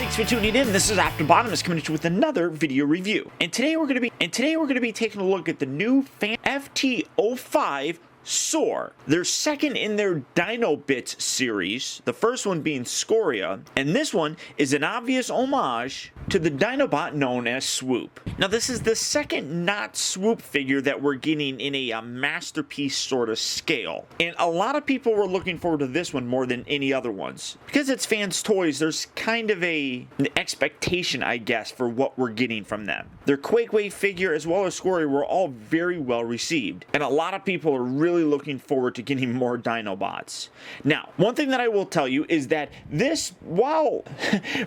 thanks for tuning in. This is Optibotimus coming at you with another video review. And today we're going to be taking a look at the new FT-05 Soar. They're second in their Dino Bits series, the first one being Scoria, and this one is an obvious homage to the Dinobot known as Swoop. Now this is the second not Swoop figure that we're getting in a masterpiece sort of scale, and a lot of people were looking forward to this one more than any other ones. Because it's fans' toys, there's kind of an expectation, I guess, for what we're getting from them. Their Quakewave figure as well as Scoria were all very well received, and a lot of people are really looking forward to getting more Dinobots. Now, one thing that I will tell you is that this, while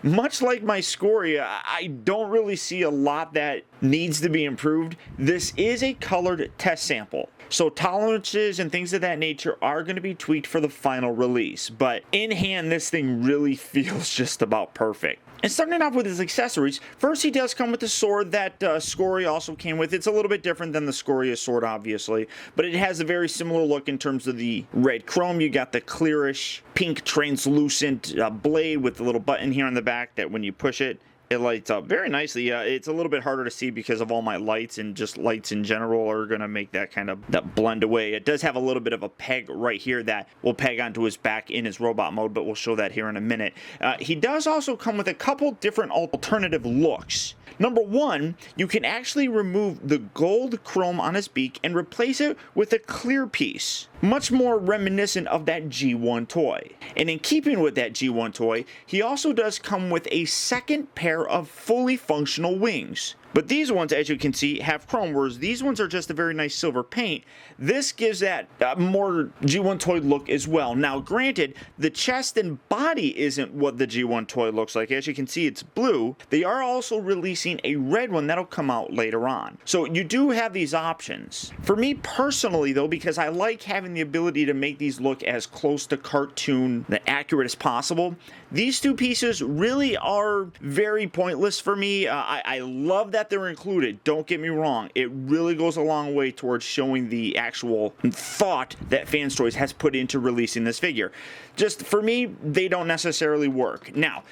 much like my Scoria, I don't really see a lot that needs to be improved. This is a colored test sample, so tolerances and things of that nature are going to be tweaked for the final release, but in hand this thing really feels just about perfect. And starting off with his accessories, first he does come with the sword that Scoria also came with. It's a little bit different than the Scoria sword, obviously, but it has a very similar look in terms of the red chrome. You got the clearish pink translucent blade with the little button here on the back that when you push it, it lights up very nicely. It's a little bit harder to see because of all my lights, and just lights in general are going to make that kind of blend away. It does have a little bit of a peg right here that will peg onto his back in his robot mode, but we'll show that here in a minute. He does also come with a couple different alternative looks. Number one, you can actually remove the gold chrome on his beak and replace it with a clear piece, much more reminiscent of that G1 toy. And in keeping with that G1 toy, he also does come with a second pair of fully functional wings. But these ones, as you can see, have chrome, whereas these ones are just a very nice silver paint. This gives that more G1 toy look as well. Now, granted, the chest and body isn't what the G1 toy looks like. As you can see, it's blue. They are also releasing a red one that'll come out later on. So you do have these options. For me personally, though, because I like having the ability to make these look as close to cartoon, accurate as possible, these two pieces really are very pointless for me. I love that they're included, don't get me wrong. It really goes a long way towards showing the actual thought that Fans Toys has put into releasing this figure. Just for me, they don't necessarily work. Now,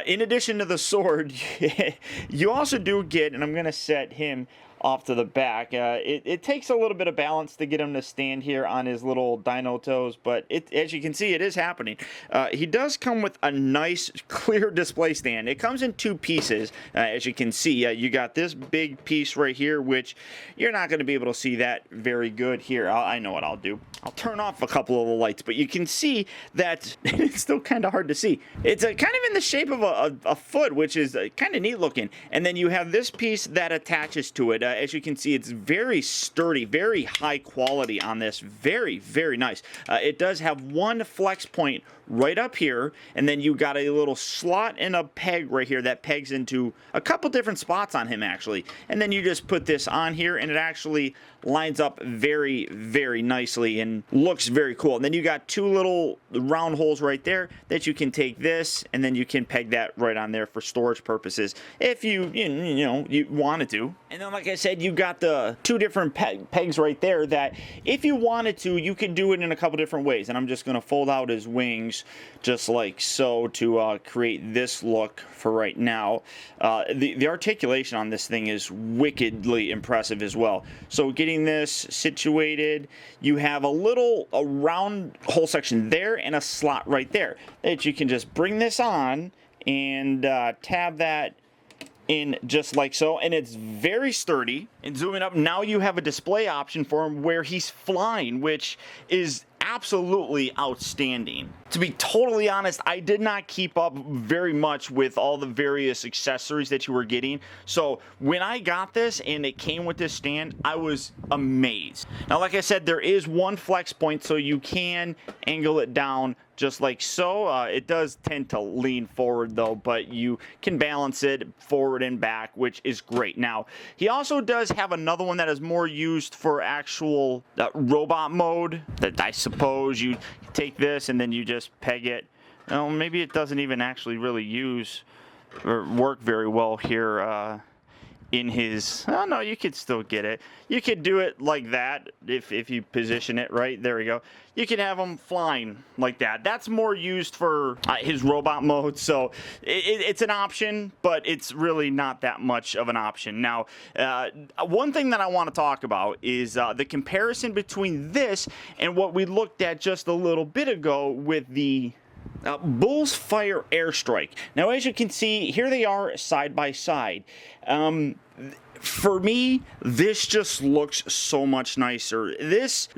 in addition to the sword, you also do get, and I'm going to set him off to the back. It takes a little bit of balance to get him to stand here on his little dino toes, but as you can see, it is happening. He does come with a nice clear display stand. It comes in two pieces. As you can see, you got this big piece right here, which you're not going to be able to see that very good here. I know what I'll do. I'll turn off a couple of the lights, but you can see that it's still kind of hard to see. It's kind of in the shape of a foot, which is kind of neat looking. And then you have this piece that attaches to it. As you can see, it's very sturdy, very high quality on this. Very, very nice. It does have one flex point right up here, and then you got a little slot and a peg right here that pegs into a couple different spots on him, actually. And then you just put this on here, and it actually lines up very, very nicely and looks very cool. And then you got two little round holes right there that you can take this, and then you can peg that right on there for storage purposes if you wanted to. And then, like I said, you got the two different pegs right there that if you wanted to, you could do it in a couple different ways. And I'm just going to fold out his wings just like so to create this look for right now. The articulation on this thing is wickedly impressive as well. So getting this situated, you have a round hole section there and a slot right there that you can just bring this on and tab that in just like so, and it's very sturdy. And zooming up, now you have a display option for him where he's flying, which is absolutely outstanding. To be totally honest, I did not keep up very much with all the various accessories that you were getting. So when I got this and it came with this stand, I was amazed. Now, like I said, there is one flex point, so you can angle it down just like so. It does tend to lean forward though, but you can balance it forward and back, which is great. Now, he also does have another one that is more used for actual robot mode, that I suppose you take this and then you just peg it. Well, maybe it doesn't even actually really use or work very well here in his, oh no, you could still get it. You could do it like that if you position it right. There we go. You can have him flying like that. That's more used for his robot mode, so it's an option, but it's really not that much of an option. Now, one thing that I want to talk about is the comparison between this and what we looked at just a little bit ago with the Bull's Fire Airstrike. Now, as you can see, here they are side by side. For me, this just looks so much nicer. This,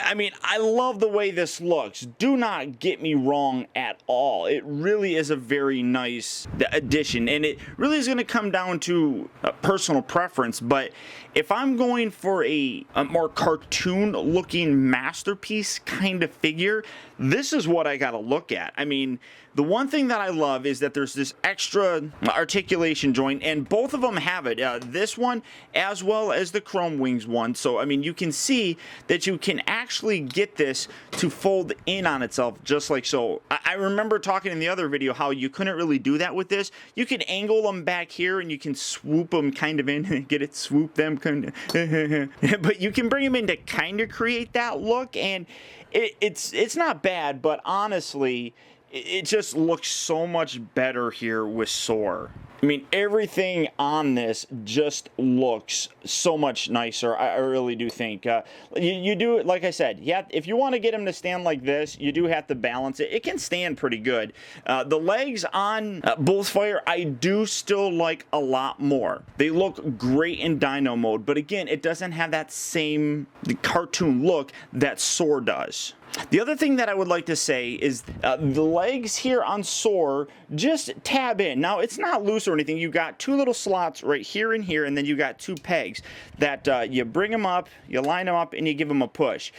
I mean, I love the way this looks. Do not get me wrong at all. It really is a very nice addition, and it really is going to come down to personal preference, but if I'm going for a more cartoon-looking masterpiece kind of figure, this is what I got to look at. I mean, the one thing that I love is that there's this extra articulation joint, and both of them have it. This one as well as the Chrome Wings one. So, I mean, you can see that you can actually get this to fold in on itself just like so. I remember talking in the other video how you couldn't really do that with this. You can angle them back here and you can swoop them kind of in, get it, swoop them kind of, but you can bring them in to kind of create that look, and it's not bad, but honestly, it just looks so much better here with Soar. I mean, everything on this just looks so much nicer. I really do think. You do, like I said, if you want to get him to stand like this, you do have to balance it. It can stand pretty good. The legs on Bull's Fire, I do still like a lot more. They look great in Dino mode, but again, it doesn't have that same cartoon look that Soar does. The other thing that I would like to say is the legs here on Soar just tab in. Now, it's not loose or anything. You got two little slots right here and here, and then you got two pegs that you bring them up, you line them up, and you give them a push.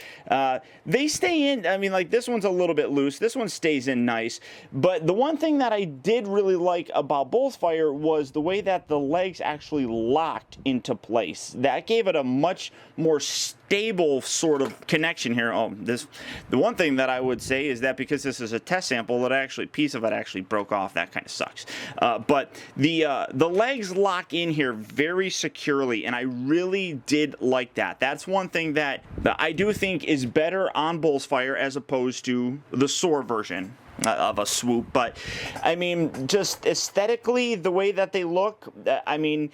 They stay in. I mean, like, this one's a little bit loose. This one stays in nice. But the one thing that I did really like about Bull's Fire was the way that the legs actually locked into place. That gave it a much more stable sort of connection here. The one thing that I would say is that because this is a test sample, that actually piece of it actually broke off. That kind of sucks. But the legs lock in here very securely, and I really did like that. That's one thing that I do think is better on Bull's Fire as opposed to the Soar version of a Swoop. But I mean, just aesthetically, the way that they look, I mean,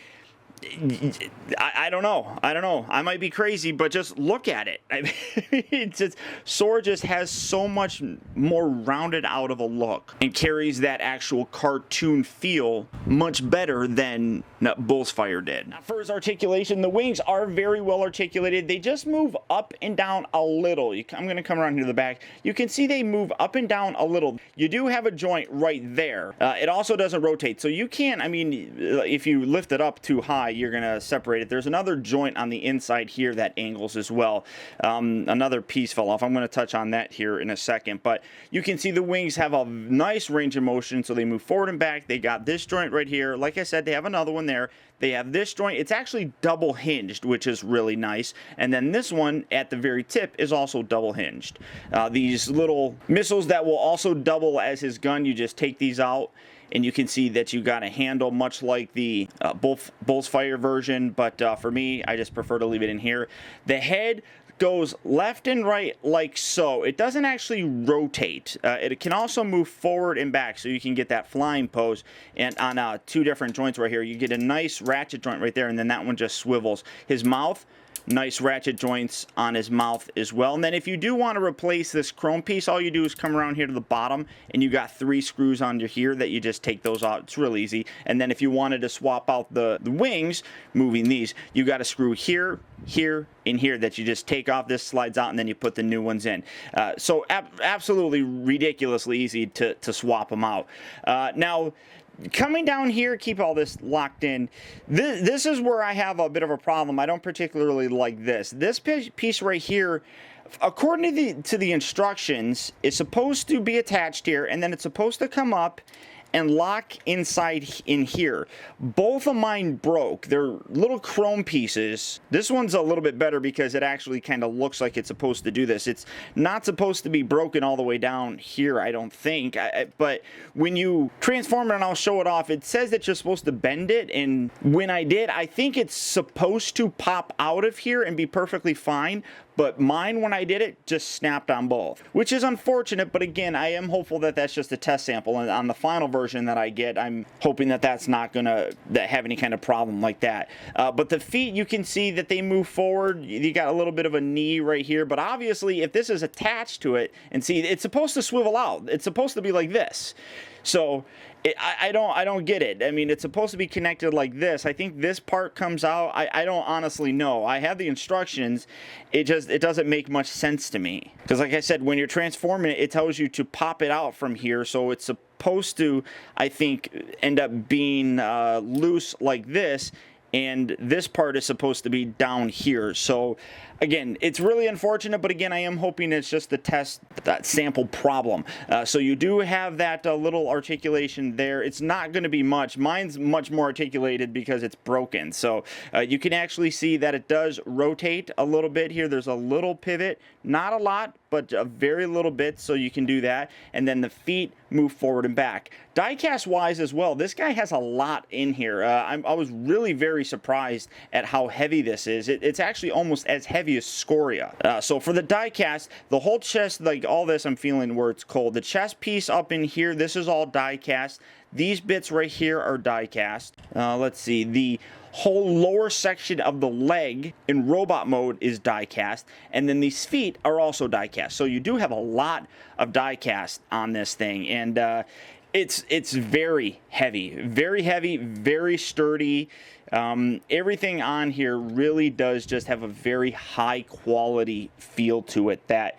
I don't know. I might be crazy, but just look at it. I mean, it's just, Soar just has so much more rounded out of a look and carries that actual cartoon feel much better than Bull's Fire did. Now, for his articulation, the wings are very well articulated. They just move up and down a little. I'm going to come around here to the back. You can see they move up and down a little. You do have a joint right there. It also doesn't rotate, so you can't, I mean, if you lift it up too high, you're going to separate it. There's another joint on the inside here that angles as well. Another piece fell off. I'm going to touch on that here in a second, but you can see the wings have a nice range of motion, so they move forward and back. They got this joint right here. Like I said, they have another one there. They have this joint. It's actually double hinged, which is really nice. And then this one at the very tip is also double hinged. These little missiles that will also double as his gun, you just take these out, and you can see that you got a handle much like the Bull's Fire version, but for me, I just prefer to leave it in here. The head goes left and right like so. It doesn't actually rotate. It can also move forward and back, so you can get that flying pose. And on two different joints right here, you get a nice ratchet joint right there, and then that one just swivels. His mouth, nice ratchet joints on his mouth as well. And then if you do want to replace this chrome piece, all you do is come around here to the bottom, and you got 3 screws under here that you just take those out. It's real easy. And then if you wanted to swap out the wings, moving these, you got a screw here, here, in here that you just take off. This slides out, and then you put the new ones in. So absolutely ridiculously easy to swap them out. Now, coming down here, keep all this locked in. This is where I have a bit of a problem. I don't particularly like this. This piece right here, according to the instructions, is supposed to be attached here, and then it's supposed to come up and lock inside in here. Both of mine broke. They're little chrome pieces. This one's a little bit better because it actually kind of looks like it's supposed to do this. It's not supposed to be broken all the way down here, I don't think. But when you transform it, and I'll show it off, it says that you're supposed to bend it, and when I did, I think it's supposed to pop out of here and be perfectly fine. But mine, when I did it, just snapped on both, which is unfortunate. But again, I am hopeful that that's just a test sample, and on the final version that I get, I'm hoping that that's not gonna have any kind of problem like that. But the feet, you can see that they move forward. You got a little bit of a knee right here, but obviously if this is attached to it, and see, it's supposed to swivel out. It's supposed to be like this. So I don't get it. I mean, it's supposed to be connected like this. I think this part comes out. I don't honestly know. I have the instructions. It doesn't make much sense to me. Because like I said, when you're transforming it, it tells you to pop it out from here. So it's supposed to, I think, end up being loose like this. And this part is supposed to be down here. So again, it's really unfortunate, but again, I am hoping it's just the test, that sample problem. So you do have that little articulation there. It's not going to be much. Mine's much more articulated because it's broken. So you can actually see that it does rotate a little bit here. There's a little pivot, not a lot, but a very little bit, so you can do that. And then the feet move forward and back. Diecast wise as well, this guy has a lot in here. I was really very surprised at how heavy this is. It's actually almost as heavy as Scoria. So for the diecast, the whole chest, like all this, I'm feeling where it's cold. The chest piece up in here, this is all diecast. These bits right here are diecast. Let's see, the whole lower section of the leg in robot mode is die-cast, and then these feet are also die-cast. So you do have a lot of die-cast on this thing, and it's very heavy, very sturdy. Everything on here really does just have a very high quality feel to it that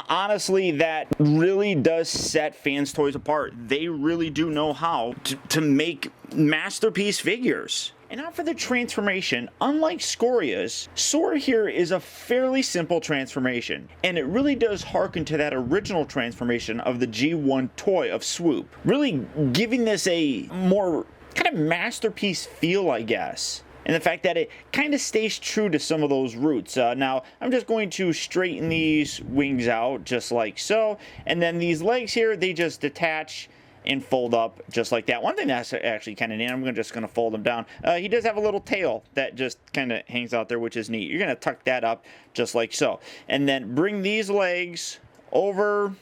honestly that really does set Fans Toys apart. They really do know how to make masterpiece figures. And now for the transformation, unlike Scoria's, Soar here is a fairly simple transformation, and it really does harken to that original transformation of the G1 toy of Swoop, really giving this a more kind of masterpiece feel, I guess. And the fact that it kind of stays true to some of those roots. Now, I'm just going to straighten these wings out just like so, and then these legs here, they just detach and fold up just like that. One thing that's actually kind of neat, I'm just going to fold him down. He does have a little tail that just kind of hangs out there, which is neat. You're going to tuck that up just like so. And then bring these legs over.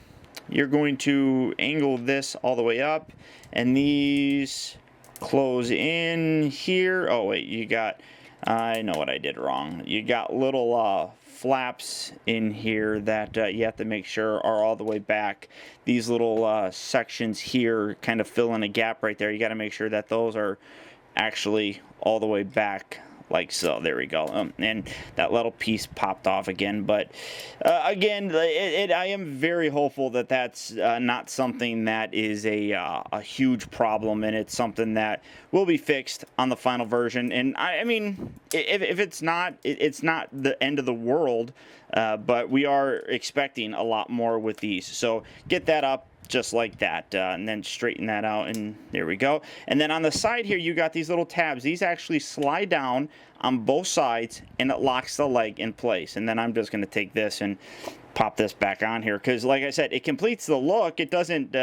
You're going to angle this all the way up. And these close in here. Oh, wait, you got, I know what I did wrong. You got little flaps in here that you have to make sure are all the way back. These little sections here kind of fill in a gap right there. You got to make sure that those are actually all the way back like so. There we go. And that little piece popped off again. But again, I am very hopeful that that's not something that is a huge problem, and it's something that will be fixed on the final version. And I mean, if it's not, it's not the end of the world, but we are expecting a lot more with these. So get that up just like that, and then straighten that out, and there we go. And then on the side here, you got these little tabs. These actually slide down on both sides, and it locks the leg in place. And then I'm just going to take this and pop this back on here, because like I said, it completes the look. It doesn't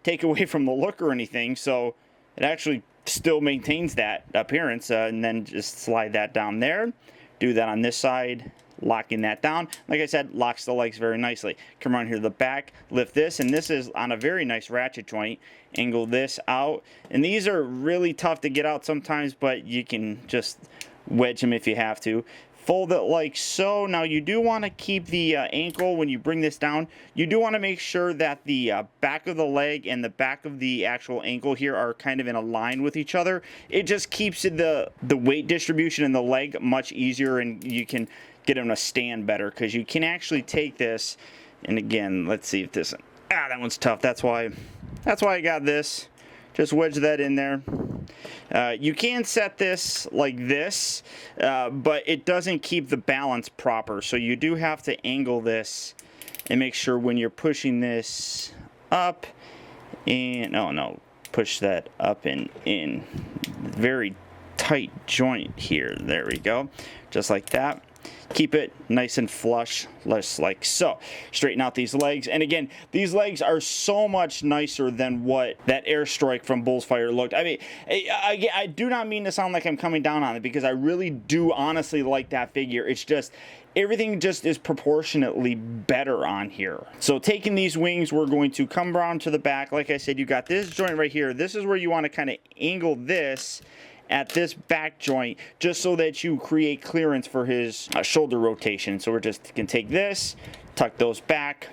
take away from the look or anything, so it actually still maintains that appearance. And then just slide that down there. Do that on this side, locking that down. Like I said, locks the legs very nicely. Come around here to the back, lift this, and this is on a very nice ratchet joint. Angle this out, and these are really tough to get out sometimes, but you can just wedge them if you have to. Fold it like so. Now you do want to keep the ankle when you bring this down. You do want to make sure that the back of the leg and the back of the actual ankle here are kind of in a line with each other. It just keeps the weight distribution in the leg much easier, and you can get them to stand better, because you can actually take this, and again, let's see if this, that one's tough. That's why I got this. Just wedge that in there. You can set this like this, but it doesn't keep the balance proper. So you do have to angle this and make sure when you're pushing this up, and push that up and in. Very tight joint here. There we go. Just like that. Keep it nice and flush, just like so. Straighten out these legs. And again, these legs are so much nicer than what that Airstrike from Bullsfire looked. I mean, I do not mean to sound like I'm coming down on it, because I really do honestly like that figure. It's just, everything just is proportionately better on here. So taking these wings, we're going to come around to the back. Like I said, you got this joint right here. This is where you want to kind of angle this at this back joint, just so that you create clearance for his shoulder rotation. So we're just gonna take this, tuck those back,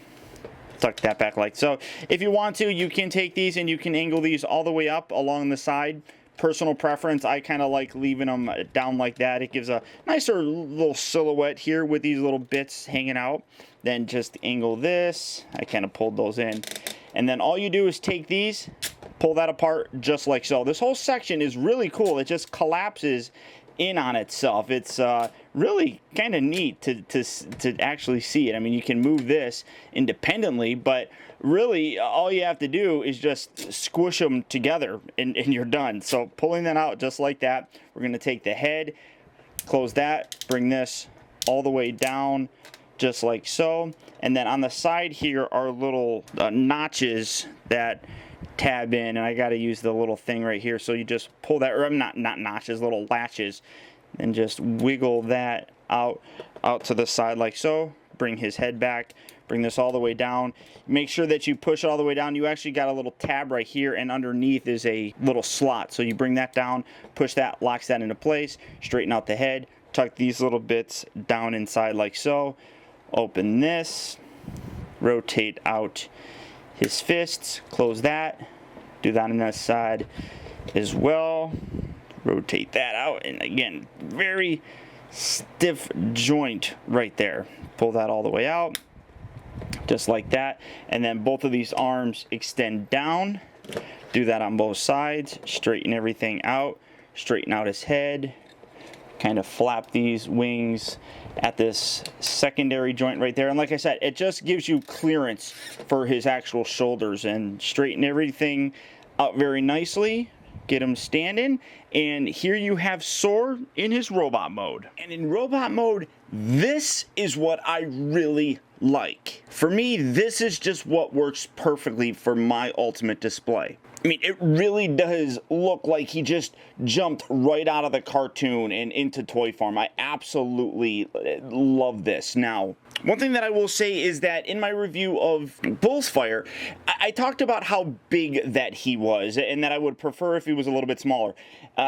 tuck that back like so. If you want to, you can take these and you can angle these all the way up along the side. Personal preference, I kind of like leaving them down like that. It gives a nicer little silhouette here with these little bits hanging out. Then just angle this. I kind of pulled those in. And then all you do is take these, pull that apart just like so. This whole section is really cool. It just collapses in on itself. It's really kind of neat to actually see it. I mean, you can move this independently, but really all you have to do is just squish them together and you're done. So pulling that out just like that, we're going to take the head, close that, bring this all the way down just like so. And then on the side here are little notches that tab in, and I got to use the little thing right here. So you just pull that, or not notches, little latches, and just wiggle that out to the side like so. Bring his head back, bring this all the way down. Make sure that you push it all the way down. You actually got a little tab right here, and underneath is a little slot. So you bring that down, push that, locks that into place, straighten out the head, tuck these little bits down inside like so. Open this, rotate out his fists, close that, do that on that side as well, rotate that out, and again, very stiff joint right there. Pull that all the way out, just like that, and then both of these arms extend down. Do that on both sides, straighten everything out, straighten out his head, kind of flap these wings at this secondary joint right there. And like I said, it just gives you clearance for his actual shoulders, and straighten everything out very nicely. Get him standing, and here you have Soar in his robot mode. And in robot mode, this is what I really like. For me, this is just what works perfectly for my ultimate display. I mean, it really does look like he just jumped right out of the cartoon and into toy form. I absolutely love this. Now, one thing that I will say is that in my review of Bullsfire, I talked about how big that he was, and that I would prefer if he was a little bit smaller.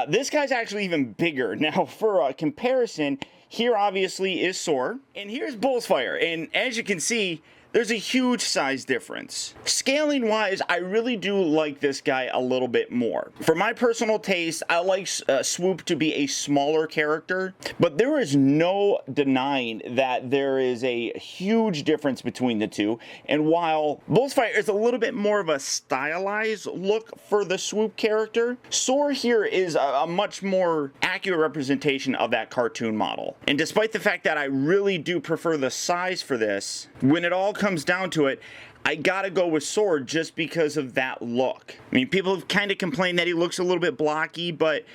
This guy's actually even bigger. Now, for a comparison, here obviously is Soar, and here's Bullsfire, and as you can see, there's a huge size difference. Scaling wise, I really do like this guy a little bit more. For my personal taste, I like Swoop to be a smaller character, but there is no denying that there is a huge difference between the two. And while Bullsfire is a little bit more of a stylized look for the Swoop character, Soar here is a much more accurate representation of that cartoon model. And despite the fact that I really do prefer the size for this, when it all comes down to it, I gotta go with Soar just because of that look. I mean, people have kind of complained that he looks a little bit blocky, but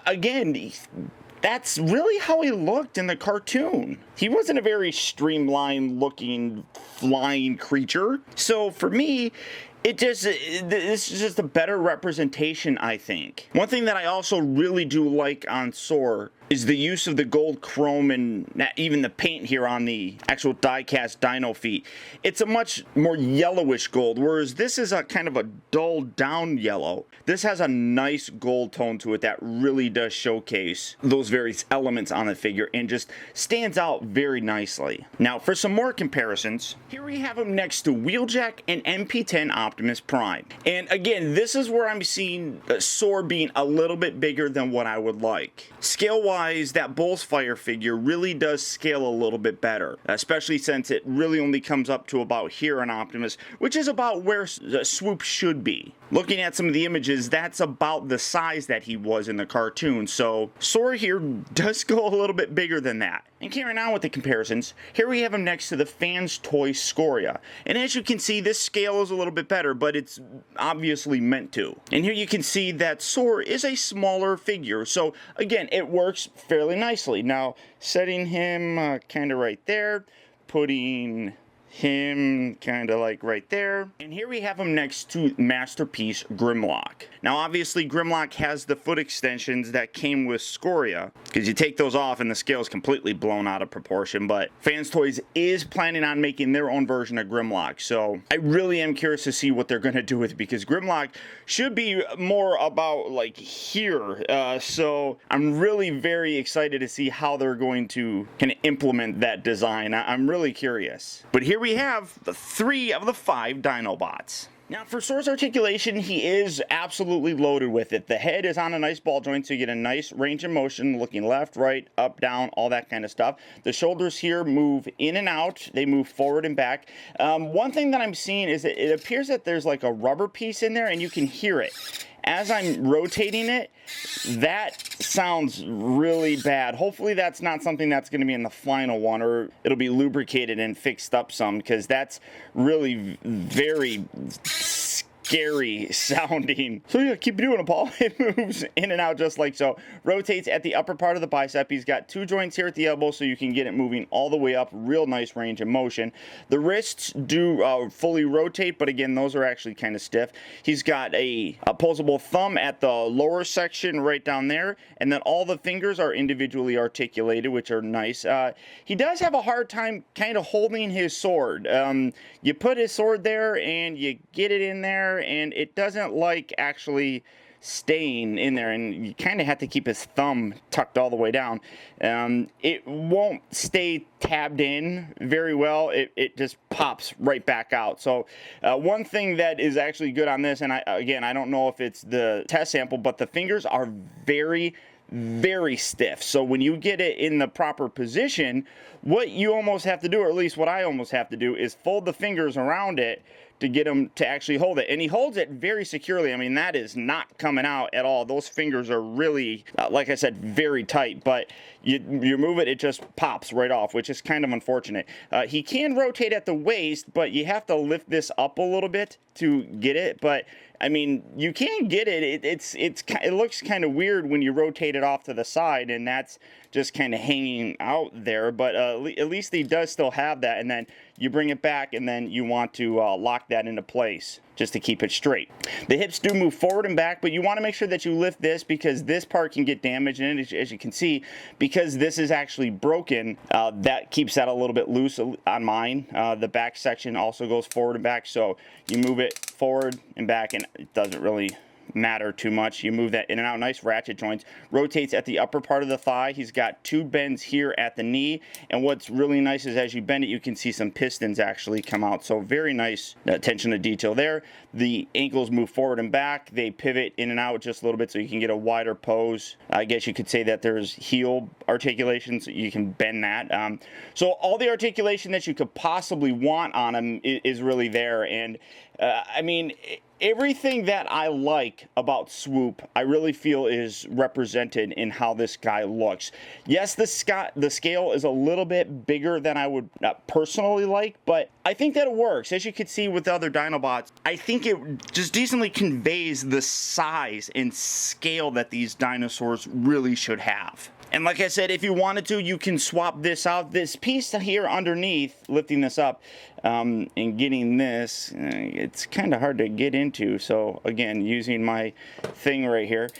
again, that's really how he looked in the cartoon. He wasn't a very streamlined looking flying creature. So for me, this is just a better representation, I think. One thing that I also really do like on Soar is the use of the gold chrome and even the paint here on the actual die-cast Dino feet. It's a much more yellowish gold, whereas this is a kind of a dull down yellow. This has a nice gold tone to it that really does showcase those various elements on the figure and just stands out very nicely. Now, for some more comparisons, here we have him next to Wheeljack and MP10 Optimus Prime. And again, this is where I'm seeing Soar being a little bit bigger than what I would like. Scale-wise, that Bullsfire figure really does scale a little bit better, especially since it really only comes up to about here on Optimus, which is about where Swoop should be. looking at some of the images, that's about the size that he was in the cartoon. So Soar here does go a little bit bigger than that. And carrying on with the comparisons, here we have him next to the Fans Toy Scoria. And as you can see, this scale is a little bit better, but it's obviously meant to. And here you can see that Soar is a smaller figure. So again, it works fairly nicely. Now, setting him kind of right there, putting him kind of like right there. And here we have him next to Masterpiece Grimlock. Now obviously Grimlock has the foot extensions that came with Scoria, because you take those off and the scale is completely blown out of proportion, but Fans Toys is planning on making their own version of Grimlock, so I really am curious to see what they're going to do with it, because Grimlock should be more about like here, so I'm really very excited to see how they're going to kind of implement that design. I'm really curious. But here we have the 3 of the 5 Dinobots. Now for Soar's articulation, he is absolutely loaded with it. The head is on a nice ball joint, so you get a nice range of motion, looking left, right, up, down, all that kind of stuff. The shoulders here move in and out. They move forward and back. One thing that I'm seeing is that it appears that there's like a rubber piece in there, and you can hear it. As I'm rotating it, that sounds really bad. Hopefully that's not something that's going to be in the final one, or it'll be lubricated and fixed up some, because that's really very scary sounding. So yeah, keep doing it, Paul. It moves in and out just like so. Rotates at the upper part of the bicep. He's got 2 joints here at the elbow, so you can get it moving all the way up. Real nice range of motion. The wrists do fully rotate, but again, those are actually kind of stiff. He's got a opposable thumb at the lower section right down there, and then all the fingers are individually articulated, which are nice. He does have a hard time kind of holding his sword. You put his sword there and you get it in there, and it doesn't like actually staying in there, and you kind of have to keep his thumb tucked all the way down. It won't stay tabbed in very well. It just pops right back out. So one thing that is actually good on this, and I don't know if it's the test sample, but the fingers are very stiff. So when you get it in the proper position, what you almost have to do, or at least what I almost have to do, is fold the fingers around it to get him to actually hold it. And he holds it very securely. I mean, that is not coming out at all. Those fingers are really, like I said, very tight, but you move it, it just pops right off, which is kind of unfortunate. He can rotate at the waist, but you have to lift this up a little bit to get it. But I mean, you can get it. It looks kind of weird when you rotate it off to the side, and that's just kind of hanging out there. But at least he does still have that, and then you bring it back, and then you want to lock that into place just to keep it straight. The hips do move forward and back, but you want to make sure that you lift this, because this part can get damaged, and as you can see, because this is actually broken, that keeps that a little bit loose on mine. The back section also goes forward and back, so you move it forward and back, and it doesn't really matter too much. You move that in and out. Nice ratchet joints. Rotates at the upper part of the thigh. He's got 2 bends here at the knee, and what's really nice is as you bend it, you can see some pistons actually come out. So very nice attention to detail there. The ankles move forward and back. They pivot in and out just a little bit, so you can get a wider pose. I guess you could say that there's heel articulation, so you can bend that. So all the articulation that you could possibly want on him is really there. And I mean, everything that I like about Swoop, I really feel is represented in how this guy looks. Yes, the scale is a little bit bigger than I would personally like, but I think that it works. As you can see with the other Dinobots, I think it just decently conveys the size and scale that these dinosaurs really should have. And like I said, if you wanted to, you can swap this out. This piece here underneath, lifting this up and getting this, it's kind of hard to get into. So again, using my thing right here,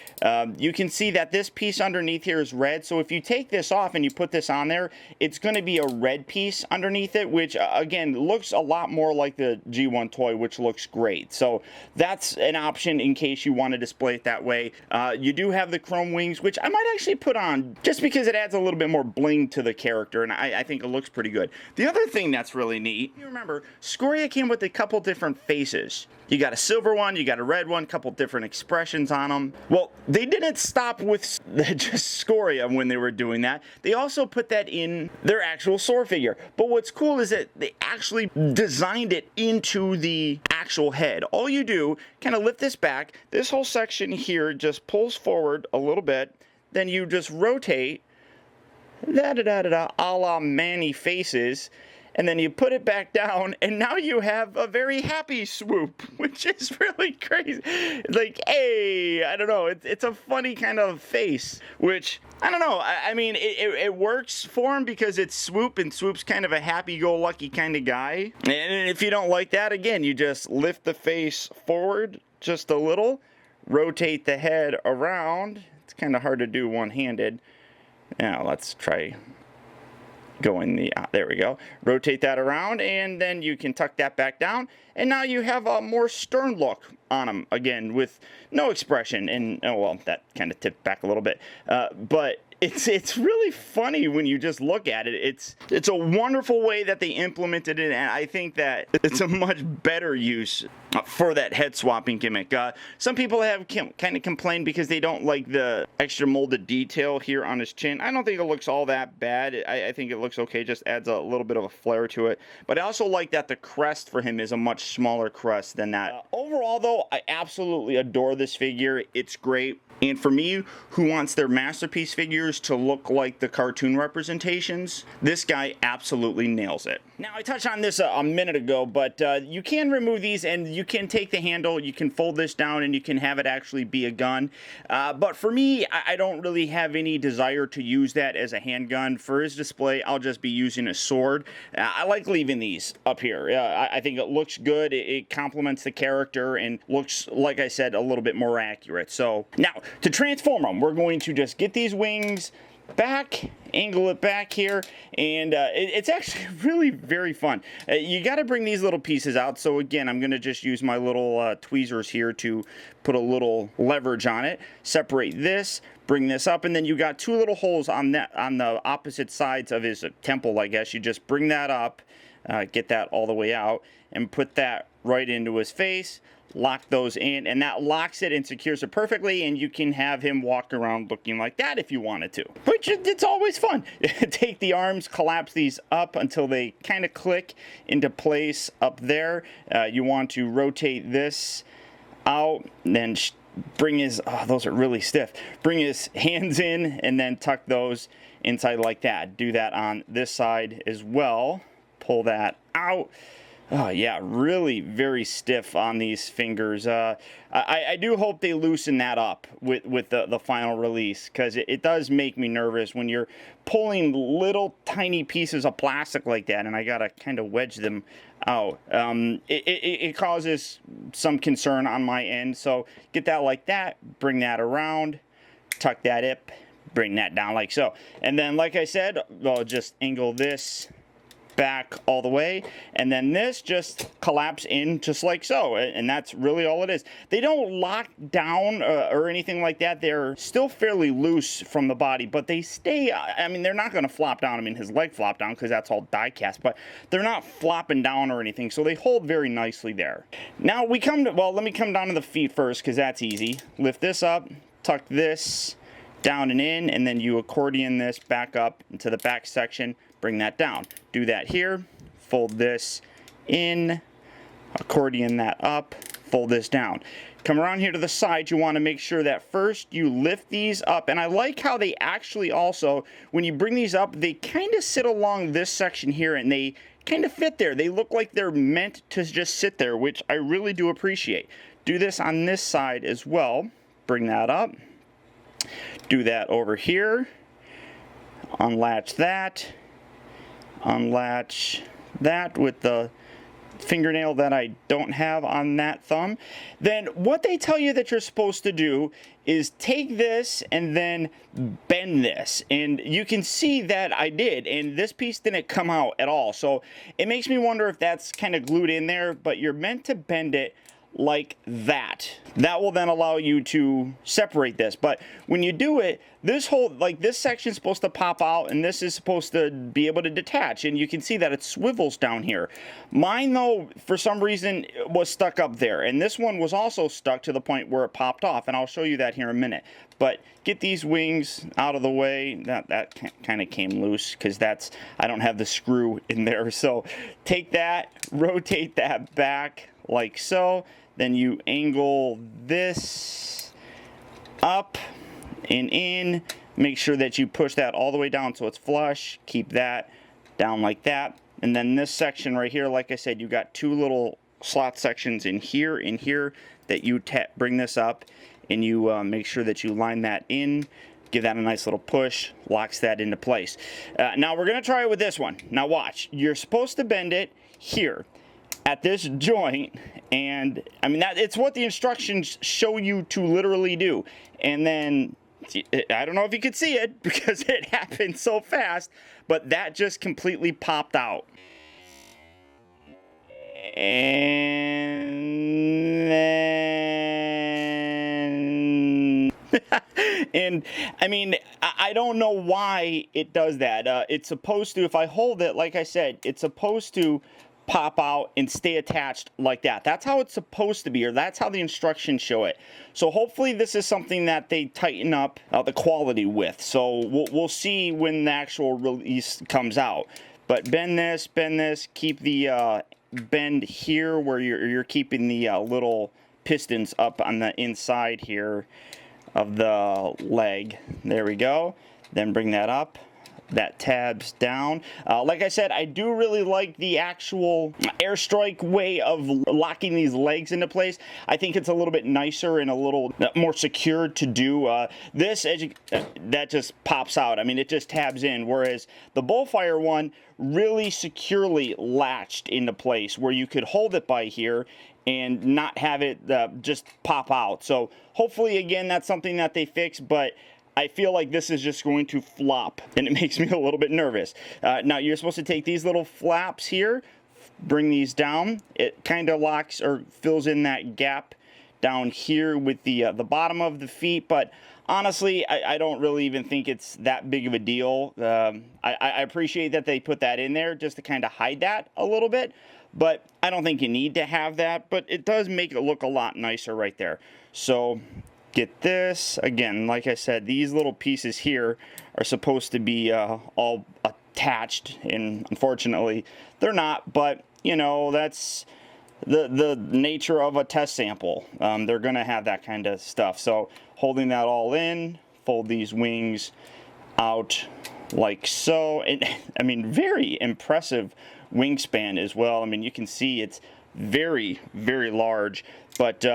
you can see that this piece underneath here is red. So if you take this off and you put this on there, it's going to be a red piece underneath it, which again, looks a lot more like the G1 toy, which looks great. So that's an option in case you want to display it that way. You do have the chrome wings, which I might actually put on just because it adds a little bit more bling to the character, and I think it looks pretty good. The other thing that's really neat, you remember, Scoria came with a couple different faces. You got a silver one, you got a red one, couple different expressions on them. Well, they didn't stop with just Scoria when they were doing that. They also put that in their actual Soar figure. But what's cool is that they actually designed it into the actual head. All you do, kind of lift this back, this whole section here just pulls forward a little bit, then you just rotate, a la Manny Faces, and then you put it back down, and now you have a very happy Swoop, which is really crazy. Like, hey, I don't know, it's a funny kind of face, which, I don't know, I mean, it works for him because it's Swoop, and Swoop's kind of a happy-go-lucky kind of guy. And if you don't like that, again, you just lift the face forward just a little, rotate the head around. It's kind of hard to do one-handed. Now, let's try going there we go. Rotate that around, and then you can tuck that back down, and now you have a more stern look on him, again, with no expression, and, oh, well, that kind of tipped back a little bit, but it's really funny when you just look at it. It's a wonderful way that they implemented it, and I think that it's a much better use for that head swapping gimmick. Some people have kind of complained because they don't like the extra molded detail here on his chin. I don't think it looks all that bad. I think it looks okay, just adds a little bit of a flair to it. But I also like that the crest for him is a much smaller crest than that. Overall, though, I absolutely adore this figure. It's great. And for me, who wants their masterpiece figures to look like the cartoon representations, this guy absolutely nails it. Now, I touched on this a minute ago, but you can remove these, and you can take the handle, you can fold this down, and you can have it actually be a gun. But for me, I don't really have any desire to use that as a handgun. For his display, I'll just be using a sword. I like leaving these up here. I think it looks good, it complements the character, and looks, like I said, a little bit more accurate. So, now, to transform them, we're going to just get these wings back, angle it back here, and it's actually really very fun. You got to bring these little pieces out. So again, I'm going to just use my little tweezers here to put a little leverage on it. Separate this, bring this up, and then you got two little holes on the opposite sides of his temple, I guess. You just bring that up, get that all the way out, and put that right into his face. Lock those in, and that locks it and secures it perfectly, and you can have him walk around looking like that if you wanted to, which it's always fun. Take the arms, collapse these up until they kind of click into place up there. You want to rotate this out, then bring his, oh, those are really stiff, bring his hands in, and then tuck those inside like that. Do that on this side as well. Pull that out. Oh yeah, really very stiff on these fingers. I do hope they loosen that up with the final release, because it does make me nervous when you're pulling little tiny pieces of plastic like that, and I gotta kind of wedge them out. It causes some concern on my end, so get that like that, bring that around, tuck that up, bring that down like so. And then, like I said, I'll just angle this back all the way, and then this just collapse in just like so, and that's really all it is. They don't lock down or anything like that. They're still fairly loose from the body, but they stay, I mean, they're not going to flop down. I mean, his leg flopped down because that's all die cast, but they're not flopping down or anything, so they hold very nicely there. Now we come to, well, let me come down to the feet first, because that's easy. Lift this up, tuck this down and in, and then you accordion this back up into the back section, bring that down. Do that here, fold this in, accordion that up, fold this down. Come around here to the side, you want to make sure that first you lift these up, and I like how they actually also, when you bring these up, they kind of sit along this section here, and they kind of fit there. They look like they're meant to just sit there, which I really do appreciate. Do this on this side as well. Bring that up. Do that over here. Unlatch that. Unlatch that with the fingernail that I don't have on that thumb. Then what they tell you that you're supposed to do is take this and then bend this, and you can see that I did, and this piece didn't come out at all, so it makes me wonder if that's kind of glued in there. But you're meant to bend it like that. That will then allow you to separate this. But when you do it, this whole, like this section is supposed to pop out and this is supposed to be able to detach, and you can see that it swivels down here. Mine though, for some reason, was stuck up there, and this one was also stuck to the point where it popped off, and I'll show you that here in a minute. But get these wings out of the way. That kind of came loose because I don't have the screw in there. So take that, rotate that back like so. Then you angle this up and in. Make sure that you push that all the way down so it's flush. Keep that down like that. And then this section right here, like I said, you got two little slot sections in here that you bring this up, and you make sure that you line that in. Give that a nice little push, locks that into place. Now we're gonna try it with this one. Now watch, you're supposed to bend it here at this joint, and I mean it's what the instructions show you to literally do. And then I don't know if you could see it because it happened so fast, but that just completely popped out. And then and I mean, I don't know why it does that. It's supposed to, if I hold it, like I said, it's supposed to pop out and stay attached like that. That's how it's supposed to be, or that's how the instructions show it. So hopefully this is something that they tighten up the quality with. So we'll see when the actual release comes out. But bend this, keep the bend here where you're keeping the little pistons up on the inside here of the leg. There we go. Then bring that up. That tabs down. Like I said, I do really like the actual airstrike way of locking these legs into place. I think it's a little bit nicer and a little more secure to do. This, that just pops out. I mean, it just tabs in, whereas the Bullfire one really securely latched into place where you could hold it by here and not have it just pop out. So hopefully, again, that's something that they fix, but I feel like this is just going to flop, and it makes me a little bit nervous. Now, you're supposed to take these little flaps here, bring these down. It kind of locks or fills in that gap down here with the bottom of the feet, but honestly, I don't really even think it's that big of a deal. I appreciate that they put that in there just to kind of hide that a little bit, but I don't think you need to have that, but it does make it look a lot nicer right there. So get this. Again, like I said, these little pieces here are supposed to be all attached, and unfortunately they're not, but you know, that's the nature of a test sample. They're gonna have that kind of stuff. So holding that all in, fold these wings out like so. And I mean, very impressive wingspan as well. I mean, you can see it's very, very large. But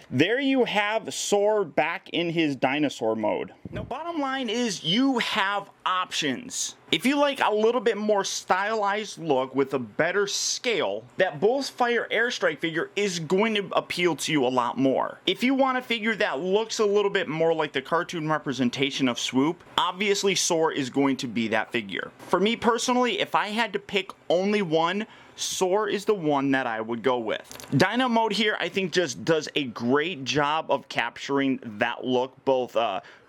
there you have Soar back in his dinosaur mode. Now, bottom line is you have options. If you like a little bit more stylized look with a better scale, that Bullfire airstrike figure is going to appeal to you a lot more. If you want a figure that looks a little bit more like the cartoon representation of Swoop, obviously Soar is going to be that figure. For me personally, if I had to pick only one, Soar is the one that I would go with. Dino mode here, I think, just does a great job of capturing that look, both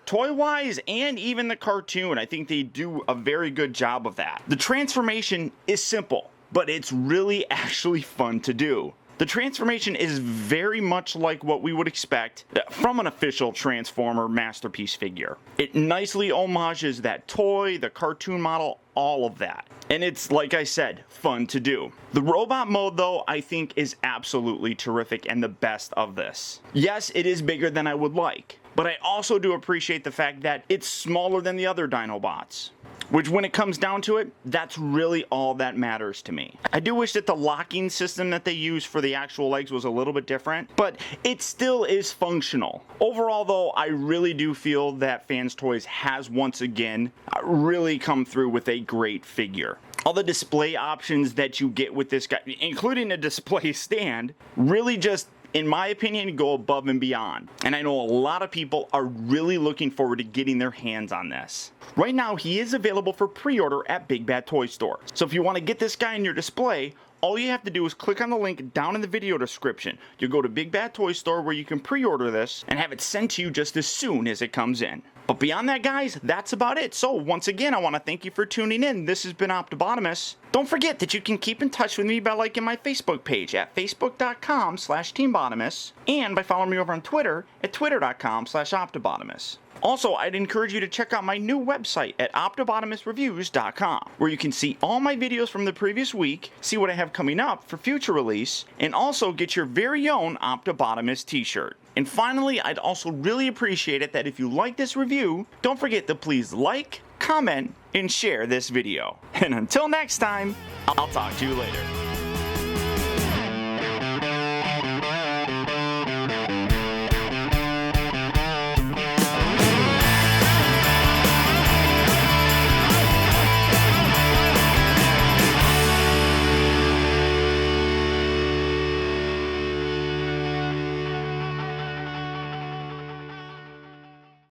toy-wise and even the cartoon. I think they do a very good job of that. The transformation is simple, but it's really actually fun to do. The transformation is very much like what we would expect from an official Transformer Masterpiece figure. It nicely homages that toy, the cartoon model, all of that. And it's, like I said, fun to do. The robot mode, though, I think is absolutely terrific and the best of this. Yes, it is bigger than I would like, but I also do appreciate the fact that it's smaller than the other Dinobots, which, when it comes down to it, that's really all that matters to me. I do wish that the locking system that they use for the actual legs was a little bit different, but it still is functional. Overall, though, I really do feel that Fans Toys has once again really come through with a great figure. All the display options that you get with this guy, including a display stand, really just, in my opinion, go above and beyond. And I know a lot of people are really looking forward to getting their hands on this. Right now, he is available for pre-order at Big Bad Toy Store. So if you want to get this guy in your display, all you have to do is click on the link down in the video description. You'll go to Big Bad Toy Store where you can pre-order this and have it sent to you just as soon as it comes in. But beyond that, guys, that's about it. So once again, I want to thank you for tuning in. This has been Optibotimus. Don't forget that you can keep in touch with me by liking my Facebook page at facebook.com/teambotimus and by following me over on Twitter at twitter.com/Optibotimus. Also, I'd encourage you to check out my new website at optibotimusreviews.com, where you can see all my videos from the previous week, see what I have coming up for future release, and also get your very own Optibotimus t-shirt. And finally, I'd also really appreciate it that if you like this review, don't forget to please like, comment, and share this video. And until next time, I'll talk to you later.